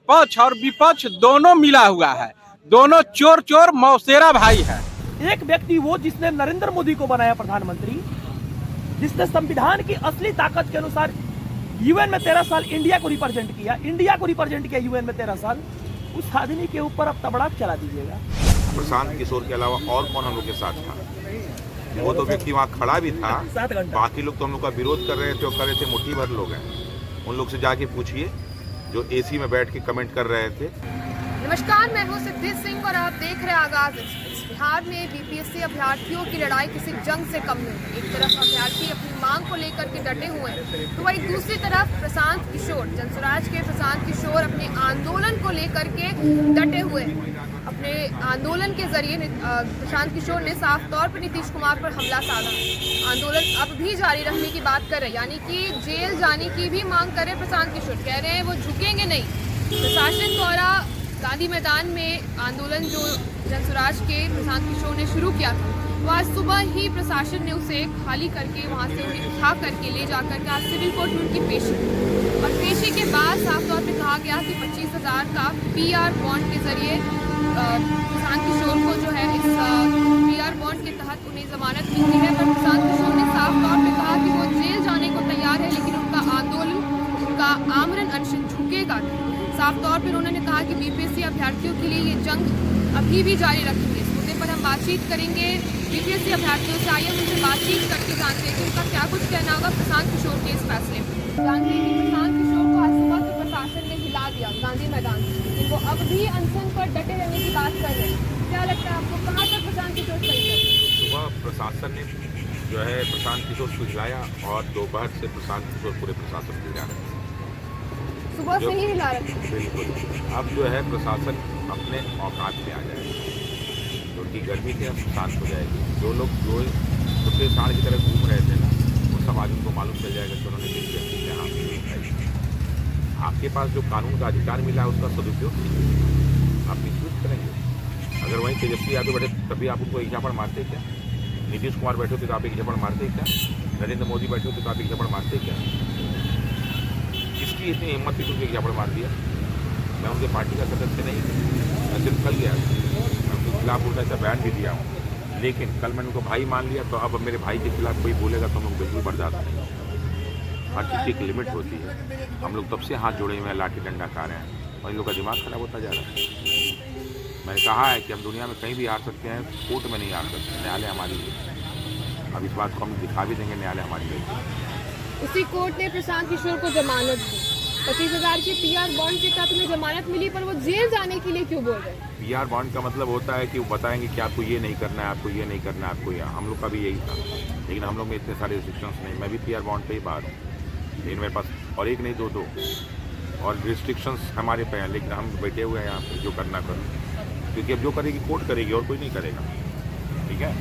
पक्ष और विपक्ष दोनों मिला हुआ है, दोनों चोर चोर मौसेरा भाई है। एक व्यक्ति वो जिसने नरेंद्र मोदी को बनाया प्रधानमंत्री, जिसने संविधान की असली ताकत के अनुसार यूएन में 13 साल इंडिया को रिप्रेजेंट किया यूएन में 13 साल, उस आदमी के ऊपर अब तबड़ाक चला दीजिएगा। प्रशांत किशोर के अलावा और कौन हम लोग के साथ था? वो तो व्यक्ति वहाँ खड़ा भी था, बाकी लोग तो हम लोग का विरोध कर रहे थे और कर रहे थे, मुट्ठी भर लोग हैं। उन लोग से जाके पूछिए जो एसी में बैठ के कमेंट कर रहे थे। नमस्कार, मैं हूं सिद्धि सिंह और आप देख रहे हैं आगाज एक्सप्रेस। बिहार में बीपीएससी अभ्यर्थियों की लड़ाई किसी जंग से कम नहीं। एक तरफ अभ्यर्थी अपनी मांग को लेकर के डटे हुए हैं, तो वहीं दूसरी तरफ प्रशांत किशोर, जनसुराज के प्रशांत किशोर अपने आंदोलन को लेकर के डटे हुए हैं। अपने आंदोलन के जरिए प्रशांत किशोर ने साफ तौर पर नीतीश कुमार पर हमला साधा। आंदोलन अब भी जारी रखने की बात कर रहे हैं, यानी कि जेल जाने की भी मांग कर रहे प्रशांत किशोर। कह रहे हैं वो झुकेंगे नहीं। प्रशासन द्वारा गांधी मैदान में आंदोलन जो जनसुराज के प्रशांत किशोर ने शुरू किया था, वो आज सुबह ही प्रशासन ने उसे खाली करके वहां से उन्हें उठा करके ले जाकर के आज सिविल कोर्ट में उनकी पेशी, और पेशी के बाद साफ तौर पे कहा गया कि 25,000 का पीआर बॉन्ड के जरिए प्रशांत किशोर को जो है इस पीआर बॉन्ड के तहत उन्हें जमानत मिलती है। पर प्रशांत किशोर ने साफ तौर पे कहा कि वो जेल जाने को तैयार है, लेकिन उनका आंदोलन, उनका आमरण अनशन झुकेगा नहीं। साफ तौर पर उन्होंने कहा कि बीपीएससी अभ्यर्थियों के लिए ये जंग अभी भी जारी रखेंगे। इस मुद्दे पर हम बातचीत करेंगे बीपीएससी अभ्यर्थियों से। आइए उनसे बातचीत करके जानते हैं कि उनका क्या कुछ कहना होगा प्रशांत किशोर के इस फैसले में। जानते हैं कि प्रशांत किशोर को आज सुबह तो प्रशासन ने हिला दिया गांधी मैदान से, लेकिन वो अब भी अनशन पर डटे रहने की बात कर रहे हैं। क्या लगता है आपको, कहाँ तक प्रशांत किशोर सही है? सुबह प्रशासन ने जो है प्रशांत किशोर को हिलाया और दोपहर से प्रशांत किशोर पूरे प्रशासन को हिला रहे हैं। सुबह से ही हिला रहे हैं। बिल्कुल। अब जो है प्रशासन अपने औकात में आ जाएगा, जो उनकी गर्मी थी अब शांत हो जाएगी। जो लोग जो कुत्ते सांड की तरह घूम रहे थे ना, वो सब आदमी को मालूम चल जाएगा कि उन्होंने बीपीएससी के हाथ में। आपके पास जो कानून का अधिकार मिला है उसका सदुपयोग कीजिए, आप मिसयूज करेंगे। अगर वहीं तेजस्वी यादव बैठे तभी आप उनको एक झापड़ मारते क्या? नीतीश कुमार बैठे होते तो आप एक झपड़ मारते क्या? नरेंद्र मोदी बैठे होते तो आप एक झपड़ मारते क्या? किसकी इतनी हिम्मत थी तुमने एक झापड़ मार दिया? मैं उनके पार्टी का सदस्य नहीं, मैं सिर्फ कल गया, मैं उनके खिलाफ उल्टा सा बयान भी दिया हूँ, लेकिन कल मैंने उनको भाई मान लिया, तो अब मेरे भाई के खिलाफ कोई बोलेगा तो हम लोग बिल्कुल बर्दाश्त नहीं। हर किसी की लिमिट होती है। हम लोग तब से हाथ जोड़े हुए हैं, लाठी डंडा खा रहे हैं और इन लोग का दिमाग खराब होता जा रहा है। मैंने कहा है कि हम दुनिया में कहीं भी हार सकते हैं, कोर्ट में नहीं हार सकते। न्यायालय हमारी है, अब इस बात को हम दिखा भी देंगे, न्यायालय हमारी है। उसी कोर्ट ने प्रशांत किशोर को जमानत दी, 25,000 के पीआर बॉन्ड के तहत उन्हें जमानत मिली, पर वो जेल जाने के लिए क्यों बोल रहे हैं? पीआर बॉन्ड का मतलब होता है कि वो बताएंगे कि आपको ये नहीं करना है, आपको ये नहीं करना है, आपको ये। हम लोग का भी यही था, लेकिन हम लोग में इतने सारे रिस्ट्रिक्शंस नहीं। मैं भी पीआर बॉन्ड पे ही बाहर हूँ, लेकिन मेरे पास और एक नहीं दो और रिस्ट्रिक्शंस हमारे पे हैं, लेकिन हम बैठे हुए हैं यहाँ पे, जो करना करो, क्योंकि अब जो करेगी कोर्ट करेगी और कोई नहीं करेगा। ठीक है,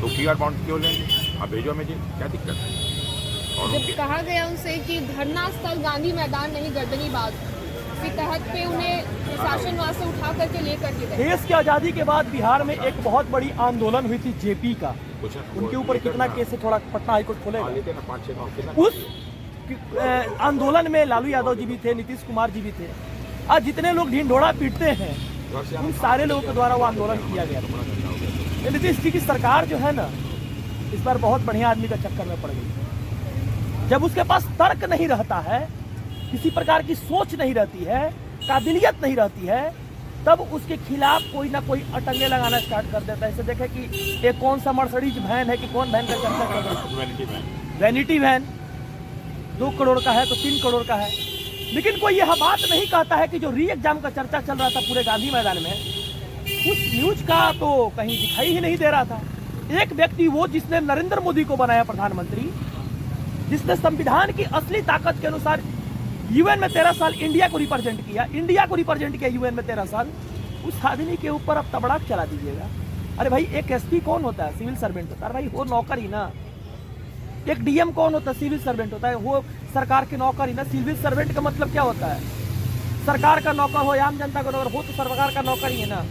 तो पीआर बॉन्ड क्यों लेंगे? आप भेजो हमें जी, क्या दिक्कत है? और जब कहा गया उनसे कि धरना स्थल गांधी मैदान नहीं गर्दनीबाग, इसी तहत पे उन्हें प्रशासन वहां से उठा करके लेकर के गए। देश की आजादी के बाद बिहार में एक बहुत बड़ी आंदोलन हुई थी जेपी का, उनके ऊपर कितना केस है, थोड़ा पटना हाईकोर्ट खोलेगा। उस आंदोलन में लालू यादव जी भी थे, नीतीश कुमार जी भी थे। आज जितने लोग ढिंढोरा पीटते हैं, उन सारे लोगों के द्वारा वो आंदोलन किया गया था। नीतीश जी की सरकार जो है ना, इस बार बहुत बढ़िया आदमी का चक्कर में पड़ गई। जब उसके पास तर्क नहीं रहता है, किसी प्रकार की सोच नहीं रहती है, काबिलियत नहीं रहती है, तब उसके खिलाफ कोई ना कोई अटंगे लगाना स्टार्ट कर देता है। ऐसे देखें कि ये कौन सा मर्सिडीज वैन है कि कौन वैन का चर्चा कर रहा है, वैनिटी वैन 2 करोड़ का है तो 3 करोड़ का है। लेकिन कोई यह बात नहीं कहता है कि जो री एग्जाम का चर्चा चल रहा था पूरे गांधी मैदान में, उस न्यूज का तो कहीं दिखाई ही नहीं दे रहा था। एक व्यक्ति वो जिसने नरेंद्र मोदी को बनाया प्रधानमंत्री, जिसने संविधान की असली ताकत के अनुसार यूएन में 13 साल इंडिया को रिप्रेजेंट किया यूएन में 13 साल, उस आदमी के ऊपर अब तबड़ाक चला दीजिएगा। अरे भाई, एक एसपी कौन होता है? सिविल सर्वेंट होता है। भाई वो नौकर ही ना। एक डीएम कौन होता है? सिविल सर्वेंट होता है। वो सरकार के नौकर ही ना। सिविल सर्वेंट का मतलब क्या होता है? सरकार का नौकर हो या आम जनता का नौकर हो, तो सरकार का नौकर ही है ना।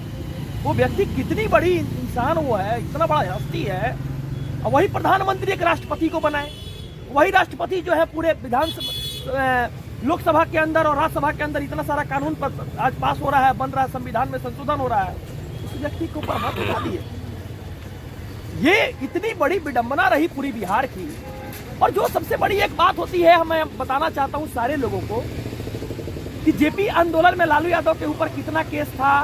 वो व्यक्ति कितनी बड़ी इंसान हुआ है, इतना बड़ा हस्ती है, और वही प्रधानमंत्री एक राष्ट्रपति को बनाए। वही राष्ट्रपति जो है पूरे लोकसभा के अंदर और राज्यसभा के अंदर इतना सारा कानून आज पास हो रहा है, बन रहा है, संविधान में संशोधन हो रहा है, उस व्यक्ति के ऊपर हाथ उठा दिए। ये इतनी बड़ी विडंबना रही पूरी बिहार की। और जो सबसे बड़ी एक बात होती है, मैं बताना चाहता हूं सारे लोगों को कि जेपी आंदोलन में लालू यादव के ऊपर कितना केस था,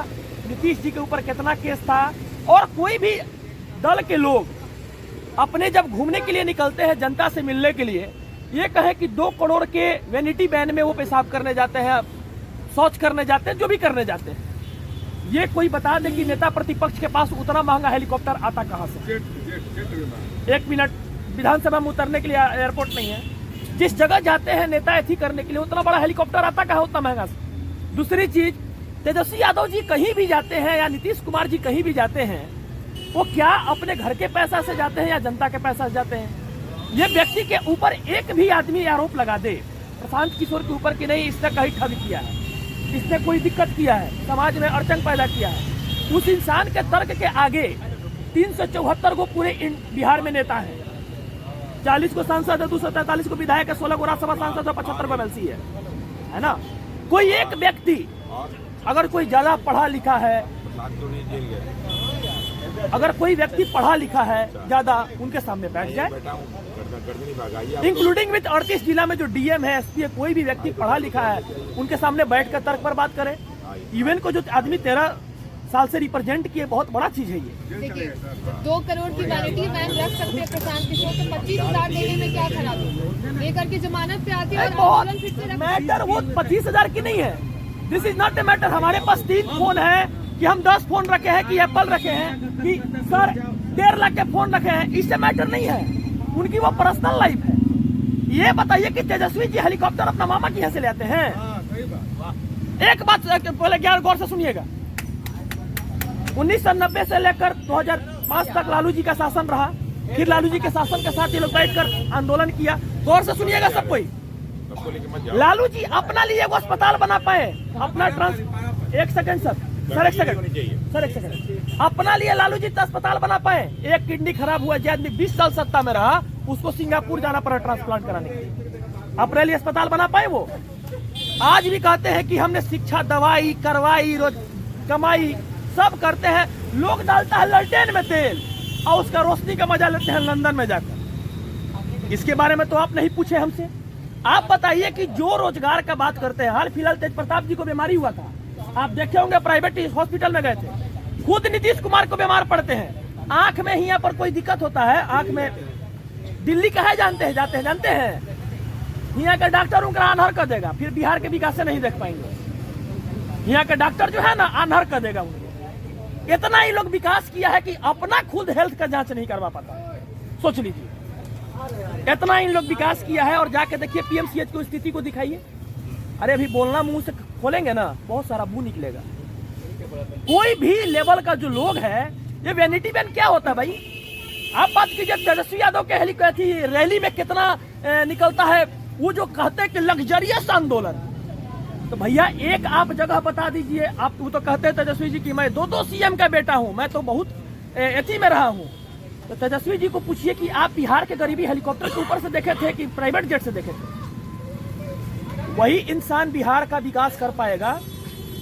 नीतीश जी के ऊपर कितना केस था, और कोई भी दल के लोग अपने जब घूमने के लिए निकलते हैं जनता से मिलने के लिए, ये कहे कि 2 करोड़ के वैनिटी वैन में वो पेशाब करने जाते हैं, शौच करने जाते हैं, जो भी करने जाते हैं, ये कोई बता दे कि नेता प्रतिपक्ष के पास उतना महंगा हेलीकॉप्टर आता कहां से? 1 मिनट, विधानसभा में उतरने के लिए एयरपोर्ट नहीं है। जिस जगह जाते हैं नेता एथी करने के लिए, उतना बड़ा हेलीकॉप्टर आता कहां, उतना महंगा से? दूसरी चीज, तेजस्वी यादव जी कहीं भी जाते हैं या नीतीश कुमार जी कहीं भी जाते हैं, वो क्या अपने घर के पैसा से जाते हैं या जनता के पैसा से जाते हैं? ये व्यक्ति के ऊपर एक भी आदमी आरोप लगा दे प्रशांत किशोर के ऊपर कि नहीं इसने कहीं ठग किया है, इसने कोई दिक्कत किया है, समाज में अड़चन पैदा किया है, उस इंसान के तर्क के आगे 374 को पूरे बिहार में नेता है, 40 को सांसद है, 243 को विधायक है, 16 को राज्यसभा सांसद है, 75 को एमएलसी है ना? कोई एक व्यक्ति अगर कोई ज्यादा पढ़ा लिखा है, अगर कोई व्यक्ति पढ़ा लिखा है ज्यादा, उनके सामने बैठ जाए, इंक्लूडिंग विद 38 जिला में जो डीएम है, एसपी है, कोई भी व्यक्ति पढ़ा लिखा है, उनके सामने बैठ कर तर्क पर बात करे। इवन को जो आदमी 13 साल से रिप्रेजेंट किए, बहुत बड़ा चीज है ये। देखिए, 2 करोड़ की वैनिटी वैन रख सकते हैं प्रशांत किशोर, तो 25,000 देने में क्या खराबी? लेकर के जमानत पे आती है और आंदोलन फिर से मैटर वो 25,000 की नहीं है। This is not a matter. हमारे पास 3 फोन है कि हम 10 फोन रखे हैं कि एप्पल रखे हैं कि सर 1.5 लाख के फोन रखे हैं, इससे मैटर नहीं है। उनकी वो पर्सनल लाइफ है। ये बताइए कि तेजस्वी जी हेलीकॉप्टर अपना मामा की यहाँ से ले आते हैं? एक बात पहले गौर से सुनिएगा, 1990 से लेकर 2005 तक लालू जी का शासन रहा, फिर लालू जी के शासन के साथ ये लोग बैठकर आंदोलन किया। गौर से सुनिएगा सब कोई। लालू जी अपना लिए वो अस्पताल बना पाए, अपना एक सेकंड सर एक सेकंड, अपना लिए लालू जी अस्पताल बना पाए। एक किडनी खराब हुआ, जो आदमी 20 साल सत्ता में रहा, उसको सिंगापुर जाना पड़ा ट्रांसप्लांट कराने के लिए, अपने लिए अस्पताल बना पाए वो। आज भी कहते हैं कि हमने शिक्षा, दवाई, करवाई, रोज कमाई, सब करते हैं। लोग डालता है ललटेन में तेल और उसका रोशनी का मजा लेते हैं लंदन में जाकर। इसके बारे में तो आप नहीं पूछे हमसे। आप बताइए कि जो रोजगार का बात करते हैं, हाल फिलहाल तेज प्रताप जी को बीमारी हुआ था, आप देखे होंगे, प्राइवेट हॉस्पिटल में गए थे। खुद नीतीश कुमार को बीमार पड़ते हैं, आंख में ही यहाँ पर कोई दिक्कत होता है, आंख में दिल्ली कहा जानते हैं यहाँ का डॉक्टर उनका आन्हर कर देगा, फिर बिहार के विकास से नहीं देख पाएंगे। यहाँ का डॉक्टर जो है ना, आन्हर कर देगा उनको। इतना ही लोग विकास किया है कि अपना खुद हेल्थ का जांच नहीं करवा पाता। सोच लीजिए, इतना इन लोग विकास किया है। और जाके देखिए पीएमसीएच की स्थिति को दिखाइए। अरे अभी बोलना मुंह से खोलेंगे ना, बहुत सारा मुंह निकलेगा। कोई भी लेवल का जो लोग है, ये वैनिटी वैन क्या होता है भाई? आप बात कीजिए तेजस्वी यादव के हेलीकॉप्टर रैली में कितना निकलता है, वो जो कहते हैं कि लग्जरियस आंदोलन। तो भैया एक आप जगह बता दीजिए। आप वो तो कहते हैं तेजस्वी जी की मैं 2 सीएम का बेटा हूं, मैं तो बहुत एथी में रहा हूं। तो तेजस्वी जी को पूछिए कि आप बिहार के गरीबी हेलीकॉप्टर के ऊपर से देखे थे कि प्राइवेट जेट से देखे थे? वही इंसान बिहार का विकास कर पाएगा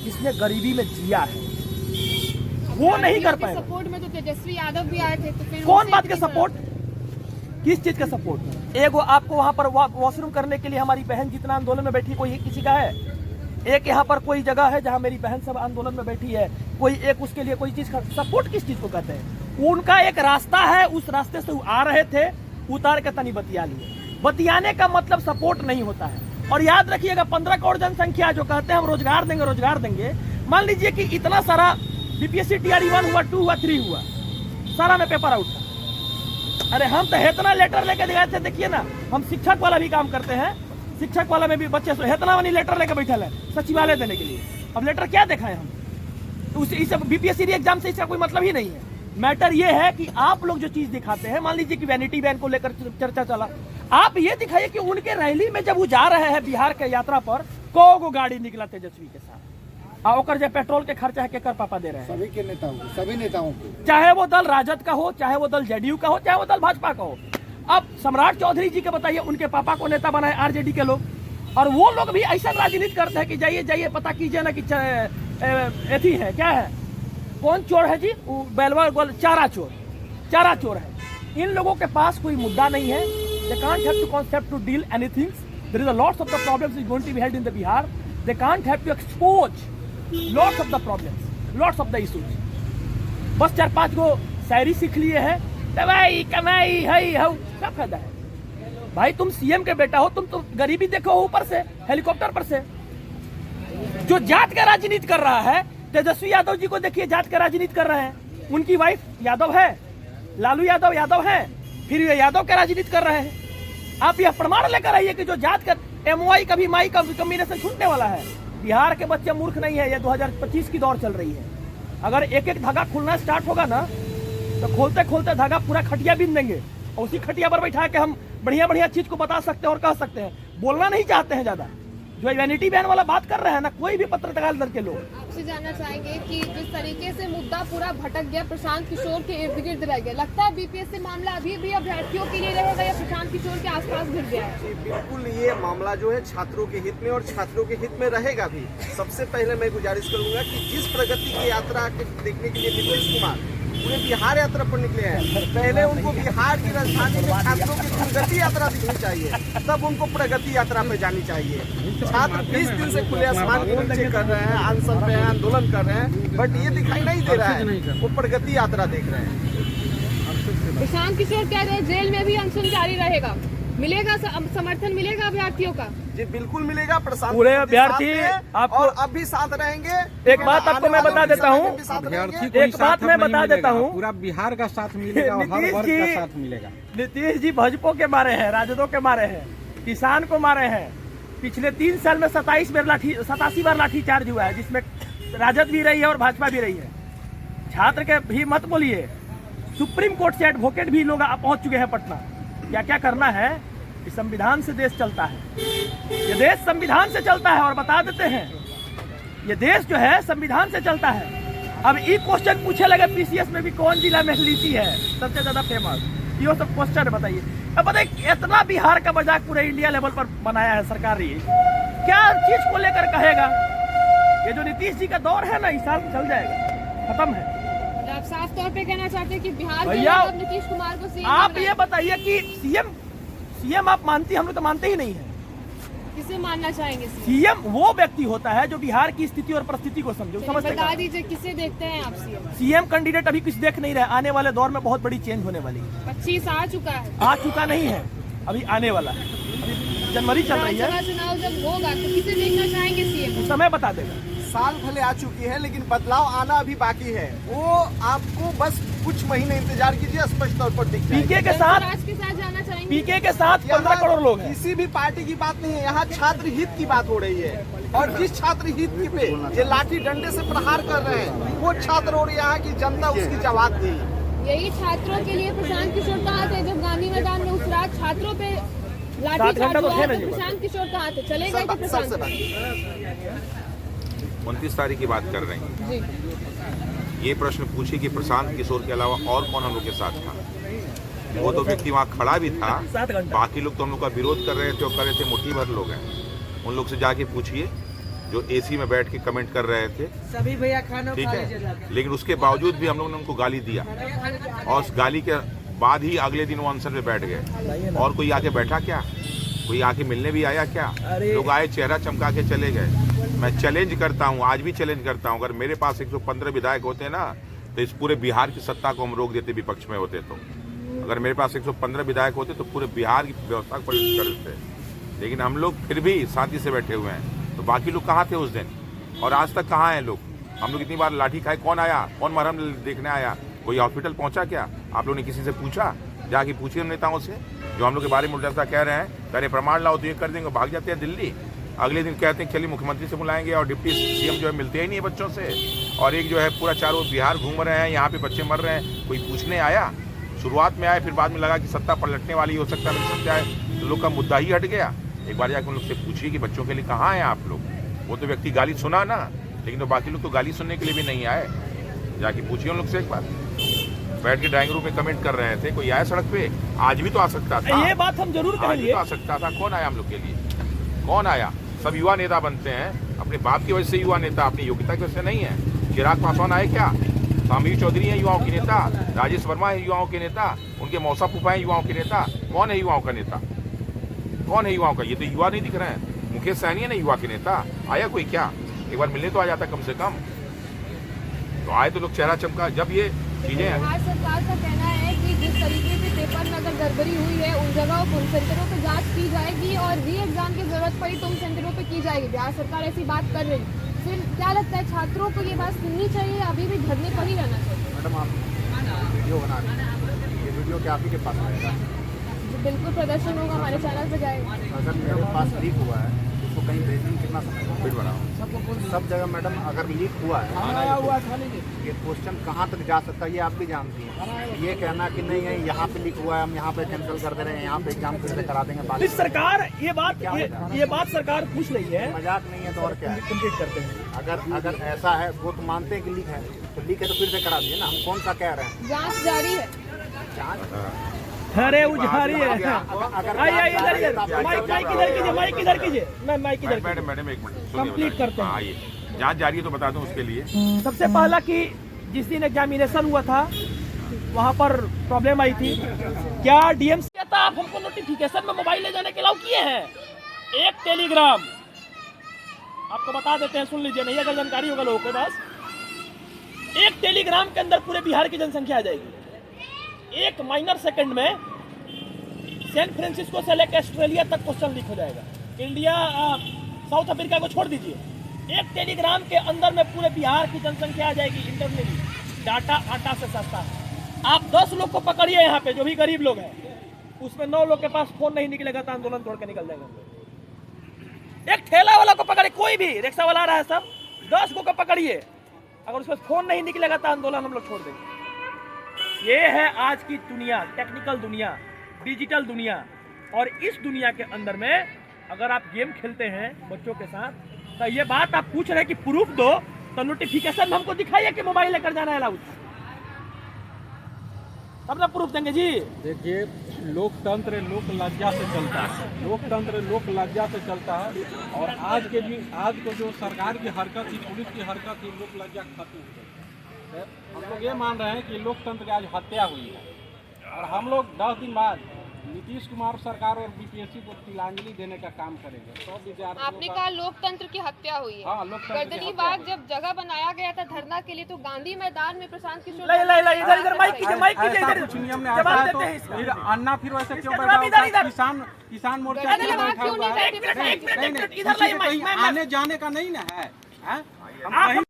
जिसने गरीबी में जिया है, वो नहीं कर पाएगा। सपोर्ट में तो तेजस्वी यादव भी आए थे, तो फिर कौन बात के सपोर्ट? किस चीज का सपोर्ट? एगो आपको वहां पर वॉशरूम करने के लिए हमारी बहन जितना आंदोलन में बैठी, कोई किसी का है? एक यहाँ पर कोई जगह है जहाँ मेरी बहन सब आंदोलन में बैठी है, कोई एक उसके लिए कोई चीज का सपोर्ट किस चीज को कहते हैं? उनका एक रास्ता है, उस रास्ते से आ रहे थे, उतार के तनी बतिया लिए। बतियाने का मतलब सपोर्ट नहीं होता है। और याद रखिएगा, 15 करोड़ जनसंख्या जो कहते हैं हम रोजगार देंगे, मान लीजिए कि इतना सारा बीपीएससी टीआरई 1 हुआ, 2 हुआ, 3 हुआ, सारा में पेपर आउट था। अरे हम तो हेतना लेटर लेके गए थे। देखिए ना, हम शिक्षक वाला भी काम करते हैं, शिक्षक वाला में भी बच्चे हेतना वाली लेटर लेके बैठे है सचिवालय देने के लिए। अब लेटर क्या देखा है हम? तो इस बीपीएससी एग्जाम से इसका कोई मतलब ही नहीं है। मैटर ये है कि आप लोग जो चीज दिखाते हैं, मान लीजिए कि वैनिटी वैन को लेकर चर्चा चला, आप ये दिखाइए कि उनके रैली में जब वो जा रहे हैं बिहार के यात्रा पर, को गाड़ी निकला तेजस्वी के साथ, और जो पेट्रोल के खर्चा है केकर पापा दे रहे हैं? सभी के नेताओं को, सभी नेताओं को, चाहे वो दल राजद का हो, चाहे वो दल जेडीयू का हो, चाहे वो दल भाजपा का हो। अब सम्राट चौधरी जी के बताइए, उनके पापा को नेता बनाए आरजेडी के लोग, और वो लोग भी ऐसा राजनीति करते हैं कि जाइए जाइए पता कीजिए ना कि एथी है क्या है, कौन चोर है जी, बेलवा चारा चोर है। इन लोगों के पास कोई मुद्दा नहीं है। They can't have to concept to deal anything. There is a lots of the problems is going to be held in the Bihar. They can't have to expose lots of the problems, lots of the issues. बस 4-5 गो शायरी सीख लिए हैं, दवाई कमाई हई हऊ, क्या फायदा है भाई? तुम सीएम के बेटा हो, तुम तो गरीबी देखो ऊपर से हेलीकॉप्टर पर से। जो जात का राजनीति कर रहा है, तेजस्वी यादव जी को देखिए, जात का राजनीति कर रहे हैं। उनकी वाइफ यादव है, लालू यादव है, फिर ये यादव का राजनीति कर रहे हैं। आप यह प्रमाण लेकर आइए कि जो जात का एमवाई का भी माई का कॉम्बिनेशन छूटने वाला है। बिहार के बच्चे मूर्ख नहीं है, ये 2025 की दौर चल रही है। अगर एक एक धागा खुलना स्टार्ट होगा ना, तो खोलते खोलते धागा पूरा खटिया बीन देंगे, और उसी खटिया पर बैठा के हम बढ़िया बढ़िया चीज को बता सकते हैं और कह सकते हैं। बोलना नहीं चाहते हैं ज्यादा, जो वैनिटी बैन वाला बात कर रहे हैं ना, कोई भी पत्रकार दल के लोग। आपसे जानना चाहेंगे कि जिस तरीके से मुद्दा पूरा भटक गया, प्रशांत किशोर के इर्द गिर्द रह गया, लगता है बीपीएससी मामला अभी भी अभ्यर्थियों के लिए रहेगा या प्रशांत किशोर के आसपास घिर गया है? बिल्कुल, ये मामला जो है छात्रों के हित में और छात्रों के हित में रहेगा भी। सबसे पहले मैं गुजारिश करूंगा कि जिस प्रगति की यात्रा देखने के लिए नीतीश कुमार पूरे बिहार यात्रा पर निकले हैं, पहले उनको बिहार की राजधानी में छात्रों की प्रगति यात्रा दिखनी चाहिए, तब उनको प्रगति यात्रा में जानी चाहिए। छात्र 20 दिन से खुले आसमान के नीचे कर रहे हैं, अनशन पे हैं, आंदोलन कर रहे हैं, बट ये दिखाई नहीं दे रहा है, वो प्रगति यात्रा देख रहे हैं। प्रशांत किशोर कह रहे हैं जेल में भी अनशन जारी रहेगा, मिलेगा समर्थन मिलेगा अभ्यर्थियों का? जी बिल्कुल मिलेगा। प्रशांत पूरे अभ्यर्थी आपको और अब भी साथ रहेंगे। एक बात आपको मैं बता देता हूँ, एक बात मैं बता देता हूँ, पूरा बिहार का साथ मिलेगा और हर वर्ग का साथ मिलेगा। नीतीश जी भाजपा के मारे हैं, राजदों के मारे हैं, किसान को मारे हैं। पिछले 3 साल में 87 बार लाठीचार्ज हुआ है, जिसमें राजद भी रही है और भाजपा भी रही है। छात्र के भी मत बोलिए, सुप्रीम कोर्ट से एडवोकेट भी लोग पहुंच चुके हैं पटना। क्या क्या करना है, कि संविधान से देश चलता है, ये देश संविधान से चलता है। और बता देते हैं, ये देश जो है संविधान से चलता है। अब ये क्वेश्चन पूछे लगे पीसीएस में भी कौन जिला में लीची है सबसे ज्यादा फेमस, ये सब क्वेश्चन बताइए। अब बताइए, इतना बिहार का मजाक पूरे इंडिया लेवल पर बनाया है सरकार, ये क्या चीज को लेकर कहेगा? ये जो नीतीश जी का दौर है ना, इस साल चल जाएगा, खत्म है। आप साफ तौर पे कहना चाहते हैं कि बिहार भैया नीतीश कुमार को सीएम आप ये बताइए कि सीएम आप मानती, हम लोग तो मानते ही नहीं है। किसे मानना चाहेंगे? सीएम वो व्यक्ति होता है जो बिहार की स्थिति और परिस्थिति को समझे, समझते बता दीजिए किसे देखते हैं आप सीएम? सीएम कैंडिडेट अभी कुछ देख नहीं रहे, आने वाले दौर में बहुत बड़ी चेंज होने वाली है। 25 आ चुका है, आ चुका नहीं है, अभी आने वाला है, अभी जनवरी चल रही है। चुनाव जब होगा तो किसे देखना चाहेंगे सीएम? समय बता देगा। साल भले आ चुकी है, लेकिन बदलाव आना अभी बाकी है। वो आपको बस कुछ महीने इंतजार कीजिए, स्पष्ट तौर पर दिख जाएगा। पीके के साथ जाना चाहेंगे? पीके के साथ 15 करोड़ लोग हैं। किसी भी पार्टी की बात नहीं है, यहाँ छात्र हित की बात हो रही है। और जिस छात्र हित की पे ये लाठी डंडे से प्रहार कर रहे हैं, वो छात्र और यहाँ की जनता उसकी जवाब दी। यही छात्रों के लिए प्रशांत किशोर कहाँ थे जब गांधी मैदान में उस रात छात्रों पे लाठीचार्ज हुआ? प्रशांत किशोर कहाँ थे? चले गए थे प्रशांत? 29 तारीख की बात कर रहे हैं। जी। ये प्रश्न पूछे कि प्रशांत किशोर के अलावा और कौन हम लोग के साथ था। वो तो व्यक्ति वहाँ खड़ा भी था, बाकी लोग तो हम लोग का विरोध कर रहे थे और कर रहे थे, मुट्ठी भर लोग हैं। उन लोग से जाके पूछिए जो एसी में बैठ के कमेंट कर रहे थे, सभी भैया खाना ठीक है। लेकिन उसके बावजूद भी हम लोगों ने उनको गाली दिया, और उस गाली के बाद ही अगले दिन वो अनशन पे बैठ गए। और कोई आके बैठा क्या? कोई आके मिलने भी आया क्या? लोग आए, चेहरा चमका के चले गए। मैं चैलेंज करता हूं, आज भी चैलेंज करता हूं, अगर मेरे पास 115 विधायक होते ना, तो इस पूरे बिहार की सत्ता को हम रोक देते, विपक्ष में होते तो। अगर मेरे पास 115 विधायक होते तो पूरे बिहार की व्यवस्था को पलट कर देते। लेकिन हम लोग फिर भी शांति से बैठे हुए हैं। तो बाकी लोग कहाँ थे उस दिन, और आज तक कहाँ हैं लोग? हम लोग इतनी बार लाठी खाए, कौन आया? कौन मरहम देखने आया? कोई हॉस्पिटल पहुंचा क्या? आप लोगों ने किसी से पूछा? जाके पूछिए नेताओं से जो हम लोग के बारे में उल्टा कह रहे हैं, अरे प्रमाण लाओ तो ये कर देंगे, भाग जाते हैं दिल्ली। अगले दिन कहते हैं चलिए मुख्यमंत्री से बुलाएंगे, और डिप्टी सीएम जो है मिलते ही नहीं है बच्चों से। और एक जो है पूरा चारों बिहार घूम रहे हैं, यहाँ पे बच्चे मर रहे हैं, कोई पूछने आया? शुरुआत में आए, फिर बाद में लगा कि सत्ता पलटने वाली हो सकता है, मिल सकता है, तो लोग का मुद्दा ही हट गया। एक बार जाकर उन लोग से पूछिए कि बच्चों के लिए कहाँ हैं आप लोग। वो तो व्यक्ति गाली सुना ना, लेकिन तो बाकी लोग तो गाली सुनने के लिए भी नहीं आए। जाके पूछिए उन लोग से एक बार। बैठ के ड्राइंग रूम में कमेंट कर रहे थे, कोई आया सड़क पे? आज भी तो आ सकता था, ये बात हम जरूर आज भी कहेंगे। तो आ सकता था। कौन आया हम लोग के लिए? कौन आया? सब युवा नेता बनते हैं, अपने बाप की वजह से युवा नेता, अपनी योग्यता की वजह से नहीं है। चिराग पासवान आए क्या? सामीर चौधरी है युवाओं के नेता, राजेश वर्मा है युवाओं के नेता, उनके मौसा फूफा है युवाओं के नेता। कौन है युवाओं का नेता? कौन है युवाओं का? ये तो युवा नहीं दिख रहे हैं। मुकेश सहनी है ना युवा के नेता। आया कोई क्या? एक बार मिलने तो आ जाता कम से कम। तो आए तो लोग चेहरा चमका। जब ये चीजें बिहार सरकार का कहना है कि जिस तरीके से पेपर में अगर गड़बड़ी हुई है उन जगहों पर, उन सेंटरों पे जांच की जाएगी और री एग्जाम की जरूरत पड़ी तो उन सेंटरों पे की जाएगी। बिहार सरकार ऐसी बात कर रही है। फिर क्या लगता है छात्रों को ये बात सुननी चाहिए, अभी भी धरने पर ही रहना चाहिए? मैडम आप वीडियो बना रहे हैं, ये वीडियो क्या आप ही के पास आएगा? जो बिल्कुल प्रदर्शन होगा हमारे चैनल पर जाएगा। अगर मेरे पास लीक हुआ है उसको कहीं भेजने में कितना समय लगेगा? सब जगह मैडम अगर लीक हुआ है ये क्वेश्चन कहाँ तक जा सकता है ये आप भी जानती हैं। ये कहना कि नहीं है यहाँ पे लीक हुआ है हम यहाँ पे कैंसिल कर दे रहे हैं, यहाँ पे एग्जाम फिर से करा देंगे। बात इस सरकार ये बात सरकार पूछ रही है, मजाक नहीं है तो और क्या है? कंप्लीट करते हैं। अगर ऐसा है वो तो मानते हैं कि लीक है, तो लीक है तो फिर से करा दिए ना। हम कौन सा कह रहे हैं? जांच जारी है। अरे उजारी है। आइए इधर माइक इधर कीजिए। मैं माइक इधर मैडम एक मिनट कंप्लीट करते हैं। आइए, जांच जारी है तो बता दूं उसके लिए। सबसे पहला कि जिस दिन एग्जामिनेशन हुआ था वहाँ पर प्रॉब्लम आई थी क्या? डीएम से कहता आप हमको नोटिफिकेशन में मोबाइल ले जाने के अलाउ किए हैं। एक टेलीग्राम आपको बता देते हैं, सुन लीजिए, नहीं अगर जानकारी होगा लोगों के पास। एक टेलीग्राम के अंदर पूरे बिहार की जनसंख्या आ जाएगी। एक माइनर सेकंड में सैन फ्रांसिस्को से लेकर ऑस्ट्रेलिया तक क्वेश्चन लीक हो जाएगा। इंडिया साउथ अफ्रीका को छोड़ दीजिए, एक टेलीग्राम के अंदर में पूरे बिहार की जनसंख्या आ जाएगी। इंटरनेट डाटा आटा से सस्ता है। आप 10 लोग को पकड़िए यहाँ पे जो भी गरीब लोग हैं, उसमें 9 लोग के पास फोन नहीं निकलेगा तो आंदोलन तोड़ के निकल जाएगा। एक ठेला वाला को पकड़े, कोई भी रिक्शा वाला आ रहा है, सब 10 को पकड़िए, अगर उसमें फोन नहीं निकलेगा तो आंदोलन हम लोग छोड़ देंगे। ये है आज की दुनिया, टेक्निकल दुनिया, डिजिटल दुनिया। और इस दुनिया के अंदर में अगर आप गेम खेलते हैं बच्चों के साथ, तो ये बात आप पूछ रहे हैं कि प्रूफ दो, तो नोटिफिकेशन हमको दिखाइए कि मोबाइल लेकर जाना है अलाउड, तब ना प्रूफ देंगे जी। देखिए, लोकतंत्र लोक लज्जा से चलता है, लोकतंत्र लोक लज्जा से चलता है। और आज को जो सरकार की हरकत थी, पुलिस की हरकत थी, लोक लज्जा खत्म हो गई। हम लोग ये मान रहे हैं कि लोकतंत्र की आज हत्या हुई है और हम लोग 10 दिन बाद नीतीश कुमार सरकार और बीपीएससी को तिलांजलि देने का काम करेंगे। तो विद्यार्थियों आपने कहा लोकतंत्र की हत्या हुई है। हाँ, लोकतंत्र की गर्दनी हत्या बाग हुई। जब जगह बनाया गया था धरना के लिए तो गांधी मैदान में प्रशांत किशोर इधर माइक कीजिए ऐसा कुछ नियम में आता है तो फिर अन्ना फिर वैसे क्यों बैठा हुआ है? किसान मोर्चा क्यों बैठा हुआ है? कहीं आने जाने का नहीं ना है, हम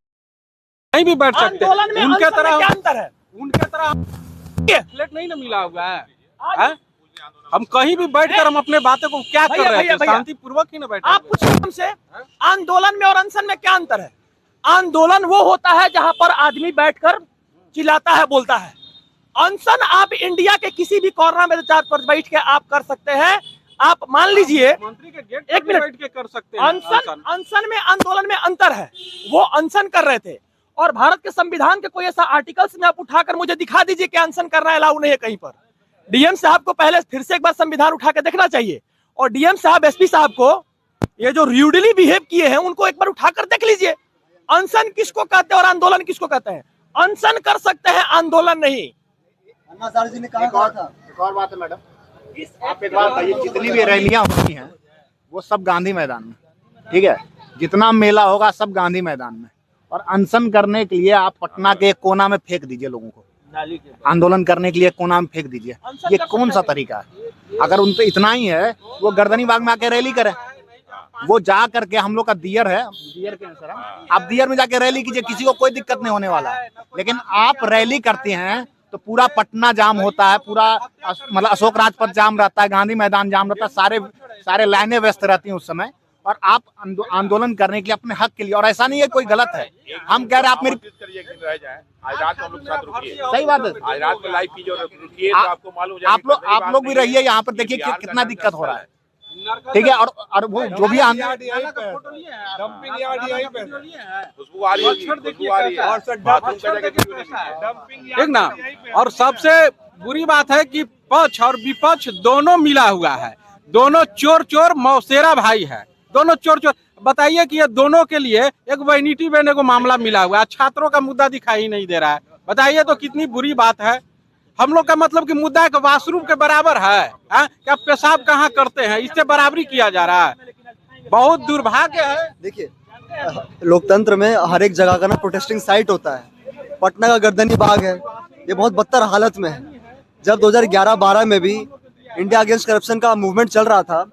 कहीं भी बैठ सकते हैं। उनके तरह क्या अंतर है? उनके तरह प्लेट नहीं ना मिला हुआ है। हम कहीं भी बैठकर हम अपने बातों को क्या कर रहे हैं, शांतिपूर्वक ही ना बैठे। आप पूछिए हमसे, आंदोलन में और अनशन में क्या अंतर है? आंदोलन वो होता है जहां पर आदमी बैठकर चिल्लाता है, बोलता है। अनशन आप इंडिया के किसी भी कॉर्नर में पर बैठ के आप कर सकते हैं। आप मान लीजिए मंत्री के गेट पर भी बैठ के कर सकते हैं। अनशन में आंदोलन में अंतर है। वो अनशन कर रहे थे और भारत के संविधान के कोई ऐसा आर्टिकल्स में आप उठाकर मुझे दिखा दीजिए कि अनशन करना अलाउ नहीं है कहीं पर। डीएम साहब को पहले फिर से एक बार संविधान उठा के देखना चाहिए और डीएम साहब, एसपी साहब को ये जो रूडली बिहेव किए हैं उनको एक बार उठाकर देख लीजिए। अनशन किसको कहते हैं और आंदोलन किसको कहते हैं? अनशन कर सकते हैं, आंदोलन नहीं। अन्ना सर जी ने कहा था। एक और बात है मैडम, आप एक बात बताइए, जितनी भी रैलियां होती हैं वो सब गांधी मैदान में, ठीक है? जितना मेला होगा सब गांधी मैदान में। और अनशन करने के लिए आप पटना के एक कोना में फेंक दीजिए लोगों को, आंदोलन करने के लिए कोना में फेंक दीजिए। ये कौन सा तरीका है? अगर उनको इतना ही है वो गर्दनी बाग में आके रैली करें। वो जा करके, हम लोग का दियर है, दियर के अनुसार आप दियर में जाके रैली कीजिए, किसी को कोई दिक्कत नहीं होने वाला है। लेकिन आप रैली करते हैं तो पूरा पटना जाम होता है, पूरा मतलब अशोक राजपथ जाम रहता है, गांधी मैदान जाम रहता है, सारे लाइनें व्यस्त रहती हैं उस समय। और आप आंदोलन करने के लिए, अपने हक के लिए, और ऐसा नहीं है कोई गलत है। हम कह रहे हैं आप मेरी आज रात में हम लोग साथ रुकिए। सही बात है, आज रात में लाइव कीजिए और रुकिए तो आपको मालूम हो जाएगा। आप लोग भी रहिए यहाँ पर, देखिए कितना दिक्कत हो रहा है, ठीक है? और वो जो भी ठीक ना। और सबसे बुरी बात है कि पक्ष और विपक्ष दोनों मिला हुआ है, दोनों चोर मौसेरा भाई है। दोनों चोर चोर। बताइए कि ये दोनों के लिए एक वैनिटी वैन को मामला मिला हुआ है, छात्रों का मुद्दा दिखाई नहीं दे रहा है। बताइए तो कितनी बुरी बात है। हम लोग का मतलब कि मुद्दा एक वाशरूम के बराबर है, क्या पेशाब कहाँ करते हैं, इससे बराबरी किया जा रहा है। बहुत दुर्भाग्य है। देखिए, लोकतंत्र में हर एक जगह का ना प्रोटेस्टिंग साइट होता है। पटना का गर्दनी बाग है, ये बहुत बदतर हालत में है। जब 2011-12 में भी इंडिया अगेंस्ट करप्शन का मूवमेंट चल रहा था,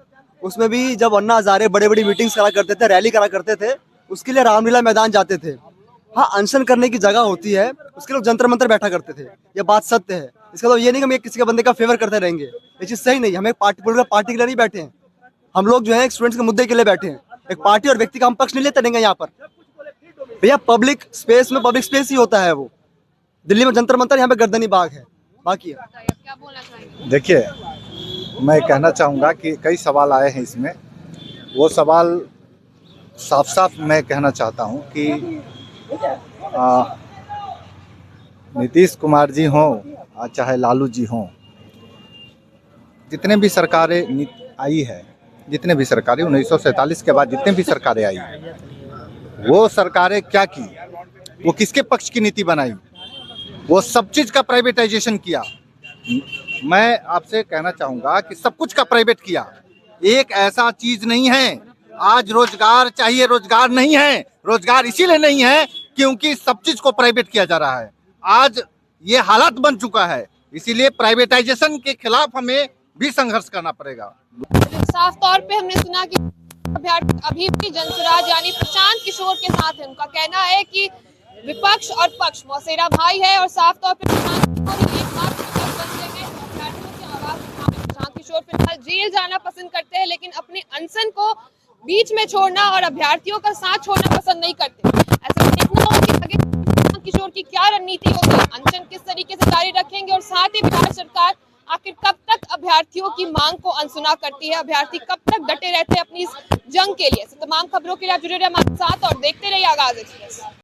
उसमें भी जब अन्ना हजारे बड़ी बड़ी मीटिंग्स करा करते थे, रैली करा करते थे, उसके लिए रामलीला मैदान जाते थे। हाँ, अनशन करने की जगह होती है, उसके लोग जंतर मंतर बैठा करते थे, ये बात सत्य है। इसका तो ये नहीं कि हम किसी के बंदे का फेवर करते रहेंगे, ये चीज़ सही नहीं है। हम एक पार्टी के लिए नहीं बैठे हैं, हम लोग जो है स्टूडेंट्स के मुद्दे के लिए बैठे हैं। एक पार्टी और व्यक्ति का हम पक्ष नहीं लेते रहेंगे यहाँ पर। भैया, पब्लिक स्पेस में पब्लिक स्पेस ही होता है। वो दिल्ली में जंतर मंतर, यहाँ पे गर्दनी बाग है, बाकी है। क्या बोलना चाहेंगे? देखिए, मैं कहना चाहूँगा कि कई सवाल आए हैं इसमें। वो सवाल साफ साफ मैं कहना चाहता हूँ कि नीतीश कुमार जी हों चाहे लालू जी हों, जितने भी सरकारें आई है, जितने भी सरकारें 1947 के बाद जितने भी सरकारें आई, वो सरकारें क्या की, वो किसके पक्ष की नीति बनाई? वो सब चीज़ का प्राइवेटाइजेशन किया। मैं आपसे कहना चाहूँगा कि सब कुछ का प्राइवेट किया। एक ऐसा चीज़ नहीं है। आज रोजगार चाहिए, रोजगार नहीं है। रोजगार इसीलिए नहीं है क्योंकि सब चीज़ को प्राइवेट किया जा रहा है। आज ये हालात बन चुका है, इसीलिए प्राइवेटाइजेशन के खिलाफ हमें भी संघर्ष करना पड़ेगा। साफ तौर पे हमने सुना कि अभ्यर्थी अभी भी जनसुराज यानी प्रशांत किशोर के साथ है। उनका कहना है कि विपक्ष और पक्ष मौसेरा भाई है और साफ तौर पे प्रशांत किशोर एकमात्र विकल्प बन गए हैं। अभ्यर्थियों की आवाज उठाने प्रशांत किशोर फिलहाल जेल जाना पसंद करते हैं, लेकिन अपने अनशन को बीच में छोड़ना और अभ्यर्थियों का साथ छोड़ना पसंद नहीं करते। ऐसा देखना होगा कि आगे प्रशांत किशोर की क्या रणनीति होगी, अनशन किस तरीके से जारी रखेंगे और साथ ही बिहार सरकार आखिर कब तक अभ्यर्थियों की मांग को अनसुना करती है, अभ्यर्थी कब तक डटे रहते हैं अपनी इस जंग के लिए। तमाम खबरों के लिए आप जुड़े रहे हमारे साथ और देखते रहिए आगाज एक्सप्रेस।